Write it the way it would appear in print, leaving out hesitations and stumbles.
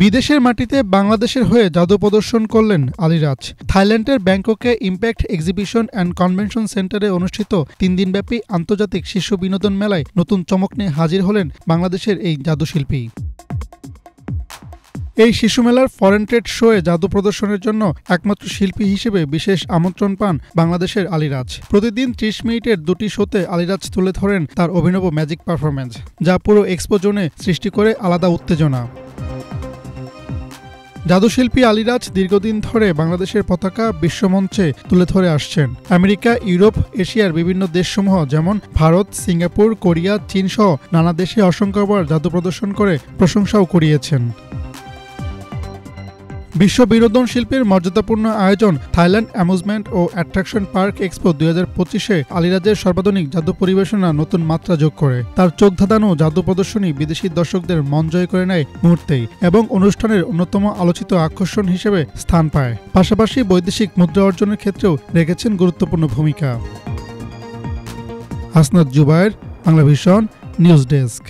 বিদেশের মাটিতে বাংলাদেশের হয়ে জাদু প্রদর্শন করলেন আলীরাজ। থাইল্যান্ডের ব্যাংককে ইম্প্যাক্ট এক্সিবিশন অ্যান্ড কনভেনশন সেন্টারে অনুষ্ঠিত 3 দিনব্যাপী আন্তর্জাতিক শিশু বিনোদন মেলায় নতুন চমক নিয়ে হাজির হলেন বাংলাদেশের এই জাদুশিল্পী। এই শিশু মেলার ফরেন ট্রেড শোয়ে জাদু প্রদর্শনের জন্য একমাত্র শিল্পী হিসেবে বিশেষ আমন্ত্রণ পান বাংলাদেশের আলীরাজ। প্রতিদিন 30 মিনিটের 2টি শোতে আলীরাজ তুলে ধরেন তার অভিনব ম্যাজিক পারফরম্যান্স, যা পুরো এক্সপো জোনে সৃষ্টি করে আলাদা উত্তেজনা। জাদুশিল্পী আলীরাজ দীর্ঘদিন ধরে বাংলাদেশের পতাকা বিশ্বমঞ্চে তুলে ধরে আসছেন। আমেরিকা, ইউরোপ, এশিয়ার বিভিন্ন দেশসমূহ যেমন ভারত, সিঙ্গাপুর, কোরিয়া, চীন সহ নানা দেশে অসংখ্যবার জাদু প্রদর্শন করে প্রশংসাও কুড়িয়েছেন। বিশ্ব বিনোদন শিল্পের মর্যাদাপূর্ণ আয়োজন থাইল্যান্ড অ্যামিউজমেন্ট ও অ্যাট্রাকশন পার্ক এক্সপো 2025-এ আলীরাজের সর্বাধুনিক জাদু পরিবেশনা নতুন মাত্রা যোগ করে। তার চোখ ধাঁধানো জাদু প্রদর্শনী বিদেশি দর্শকদের মন জয় করে নেয় মুহূর্তেই এবং অনুষ্ঠানের অন্যতম আলোচিত আকর্ষণ হিসেবে স্থান পায়। পাশাপাশি বৈদেশিক মুদ্রা অর্জনের ক্ষেত্রেও রেখেছেন গুরুত্বপূর্ণ ভূমিকা। Hasnat Zubair, Bangla Vision, news desk.